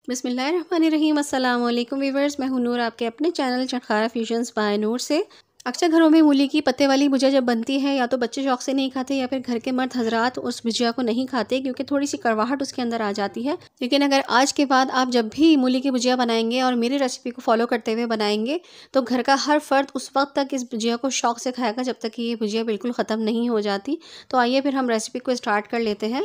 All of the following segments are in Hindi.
बिस्मिल्लाहिर्रहमानिर्रहीम। अस्सलाम वालेकुम वीवर्स, मैं हूं नूर, आपके अपने चैनल चटखारा फ्यूजन्स बाय नूर से। अक्सर घरों में मूली की पत्ते वाली भुजिया जब बनती है, या तो बच्चे शौक से नहीं खाते या फिर घर के मर्द हजरात उस भुजिया को नहीं खाते क्योंकि थोड़ी सी कड़वाहट उसके अंदर आ जाती है। लेकिन अगर आज के बाद आप जब भी मूली की भुजिया बनाएंगे और मेरी रेसिपी को फॉलो करते हुए बनाएंगे, तो घर का हर फर्द उस वक्त तक इस भुजिया को शौक से खाएगा जब तक कि ये भुजिया बिल्कुल ख़त्म नहीं हो जाती। तो आइए फिर हम रेसिपी को स्टार्ट कर लेते हैं।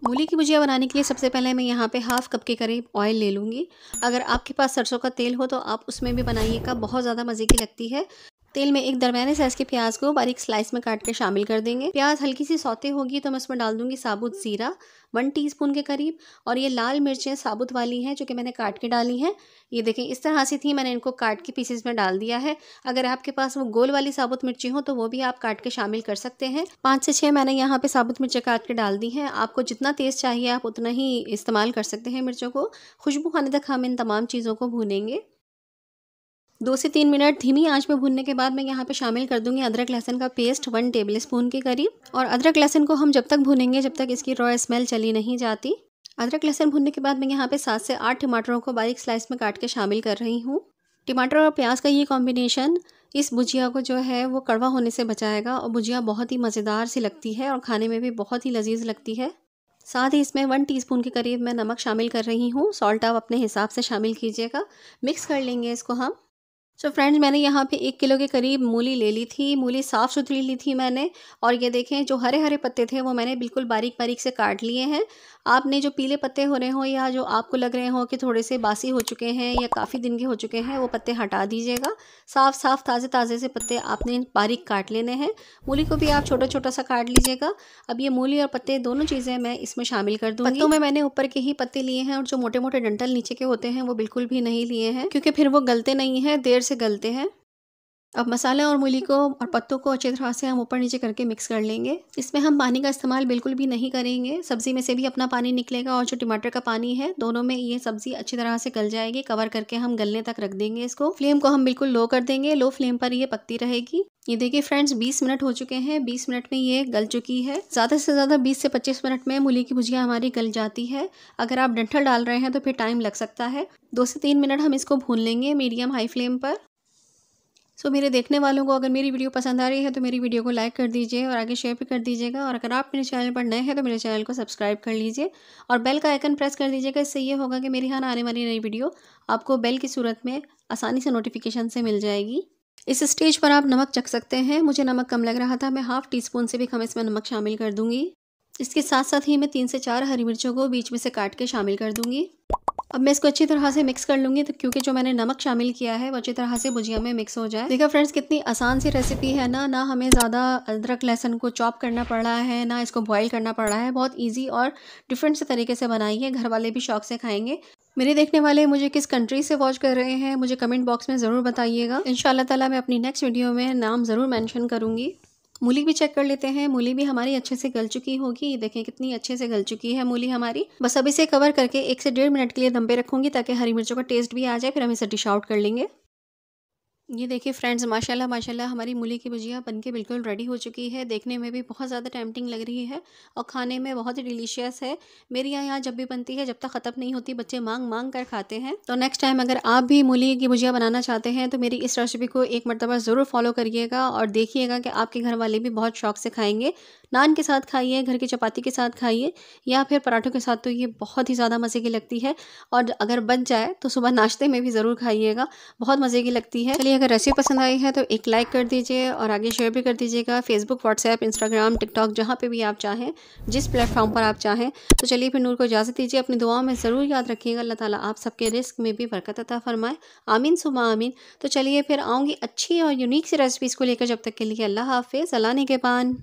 मूली की भुजिया बनाने के लिए सबसे पहले मैं यहाँ पे हाफ़ कप के करीब ऑयल ले लूँगी। अगर आपके पास सरसों का तेल हो तो आप उसमें भी बनाइएगा, बहुत ज़्यादा मज़े की लगती है। तेल में एक दरमियाने साइज़ के प्याज को बारीक स्लाइस में काट के शामिल कर देंगे। प्याज हल्की सी सौते होगी तो मैं उसमें डाल दूंगी साबुत ज़ीरा 1 टीस्पून के करीब, और ये लाल मिर्चें साबुत वाली हैं जो कि मैंने काट के डाली हैं। ये देखें इस तरह से थी, मैंने इनको काट के पीसेस में डाल दिया है। अगर आपके पास वो गोल वाली साबुत मिर्ची हो तो वो भी आप काट के शामिल कर सकते हैं। 5 से 6 मैंने यहाँ पे साबुत मिर्चें काट के डाल दी हैं। आपको जितना तेज़ चाहिए आप उतना ही इस्तेमाल कर सकते हैं मिर्चों को। खुशबू आने तक हम इन तमाम चीज़ों को भूनेंगे। 2 से 3 मिनट धीमी आंच में भूनने के बाद मैं यहाँ पे शामिल कर दूंगी अदरक लहसुन का पेस्ट 1 टेबलस्पून के करीब। और अदरक लहसुन को हम जब तक भूनेंगे जब तक इसकी रॉ स्मेल चली नहीं जाती। अदरक लहसुन भूनने के बाद मैं यहाँ पे 7 से 8 टमाटरों को बारीक स्लाइस में काट के शामिल कर रही हूँ। टमाटर और प्याज का ये कॉम्बिनेशन इस भुजिया को जो है वो कड़वा होने से बचाएगा, और भुजिया बहुत ही मज़ेदार सी लगती है और खाने में भी बहुत ही लजीज लगती है। साथ ही इसमें 1 टीस्पून के करीब मैं नमक शामिल कर रही हूँ। सॉल्ट आप अपने हिसाब से शामिल कीजिएगा। मिक्स कर लेंगे इसको हम। सो फ्रेंड्स, मैंने यहाँ पे 1 किलो के करीब मूली ले ली थी। मूली साफ़ सुथरी ली थी मैंने, और ये देखें जो हरे हरे पत्ते थे वो मैंने बिल्कुल बारीक बारीक से काट लिए हैं। आपने जो पीले पत्ते हो रहे हों या जो आपको लग रहे हों कि थोड़े से बासी हो चुके हैं या काफ़ी दिन के हो चुके हैं, वो पत्ते हटा दीजिएगा। साफ़ साफ़ ताज़े ताज़े से पत्ते आपने बारीक काट लेने हैं। मूली को भी आप छोटा छोटा सा काट लीजिएगा। अब ये मूली और पत्ते दोनों चीज़ें मैं इसमें शामिल कर दूँगी। पत्तों में मैंने ऊपर के ही पत्ते लिए हैं, और जो मोटे मोटे डंठल नीचे के होते हैं वो बिल्कुल भी नहीं लिए हैं, क्योंकि फिर वो गलते नहीं हैं, देर से गलते हैं। अब मसाला और मूली को और पत्तों को अच्छी तरह से हम ऊपर नीचे करके मिक्स कर लेंगे। इसमें हम पानी का इस्तेमाल बिल्कुल भी नहीं करेंगे। सब्ज़ी में से भी अपना पानी निकलेगा, और जो टमाटर का पानी है, दोनों में ये सब्ज़ी अच्छी तरह से गल जाएगी। कवर करके हम गलने तक रख देंगे इसको। फ्लेम को हम बिल्कुल लो कर देंगे। लो फ्लेम पर ये पकती रहेगी। ये देखिए फ्रेंड्स, 20 मिनट हो चुके हैं। 20 मिनट में ये गल चुकी है। ज़्यादा से ज़्यादा 20 से 25 मिनट में मूली की भुजिया हमारी गल जाती है। अगर आप डंठल डाल रहे हैं तो फिर टाइम लग सकता है। 2 से 3 मिनट हम इसको भून लेंगे मीडियम हाई फ्लेम पर। मेरे देखने वालों को अगर मेरी वीडियो पसंद आ रही है तो मेरी वीडियो को लाइक कर दीजिए और आगे शेयर भी कर दीजिएगा। और अगर आप मेरे चैनल पर नए हैं तो मेरे चैनल को सब्सक्राइब कर लीजिए और बेल का आइकन प्रेस कर दीजिएगा। इससे ये होगा कि मेरे यहाँ आने वाली नई वीडियो आपको बेल की सूरत में आसानी से नोटिफिकेशन से मिल जाएगी। इस स्टेज पर आप नमक चख सकते हैं। मुझे नमक कम लग रहा था, मैं हाफ़ टीस्पून से भी कम इसमें नमक शामिल कर दूंगी। इसके साथ साथ ही मैं 3 से 4 हरी मिर्चों को बीच में से काट के शामिल कर दूंगी। अब मैं इसको अच्छी तरह से मिक्स कर लूँगी, तो क्योंकि जो मैंने नमक शामिल किया है वो अच्छी तरह से भुजिया में मिक्स हो जाए। देखा फ्रेंड्स, कितनी आसान सी रेसिपी है ना हमें ज़्यादा अदरक लहसुन को चॉप करना पड़ रहा है, ना इसको बॉईल करना पड़ रहा है। बहुत ईजी और डिफरेंट से तरीके से बनाई है, घर वाले भी शौक से खाएंगे। मेरे देखने वाले मुझे किस कंट्री से वॉच कर रहे हैं मुझे कमेंट बॉक्स में ज़रूर बताइएगा। इंशाल्लाह ताला मैं अपनी नेक्स्ट वीडियो में नाम ज़रूर मेंशन करूँगी। मूली भी चेक कर लेते हैं। मूली भी हमारी अच्छे से गल चुकी होगी। ये देखें कितनी अच्छे से गल चुकी है मूली हमारी। बस अब इसे कवर करके 1 से 1.5 मिनट के लिए दम पे रखूंगी ताकि हरी मिर्चों का टेस्ट भी आ जाए। फिर हम इसे डिश आउट कर लेंगे। ये देखिए फ्रेंड्स, माशाल्लाह माशाल्लाह हमारी मूली की भुजिया बनके बिल्कुल रेडी हो चुकी है। देखने में भी बहुत ज़्यादा टेम्पटिंग लग रही है और खाने में बहुत ही डिलीशियस है। मेरी यहाँ जब भी बनती है, जब तक ख़त्म नहीं होती, बच्चे मांग मांग कर खाते हैं। तो नेक्स्ट टाइम अगर आप भी मूली की भुजिया बनाना चाहते हैं तो मेरी इस रेसिपी को एक मरतबा ज़रूर फॉलो करिएगा और देखिएगा कि आपके घर वाले भी बहुत शौक से खाएंगे। नान के साथ खाइए, घर की चपाती के साथ खाइए, या फिर पराठों के साथ, तो ये बहुत ही ज़्यादा मज़े की लगती है। और अगर बच जाए तो सुबह नाश्ते में भी ज़रूर खाइएगा, बहुत मज़े की लगती है। चलिए, अगर रेसिपी पसंद आई है तो एक लाइक कर दीजिए और आगे शेयर भी कर दीजिएगा। फेसबुक, व्हाट्सएप, इंस्टाग्राम, टिकटॉक, जहाँ पे भी आप चाहें, जिस प्लेटफॉर्म पर आप चाहें। तो चलिए फिर नूर को इजाज़त दीजिए। अपनी दुआओं में ज़रूर याद रखिएगा। अल्लाह ताला आप सबके रिस्क में भी बरकत अता फरमाए। आमीन सुमा आमीन। तो चलिए फिर आऊँगी अच्छी और यूनिक सी रेसिपीज़ को लेकर। जब तक के लिए अल्लाह हाफिज़। अल्लाह निगहबान।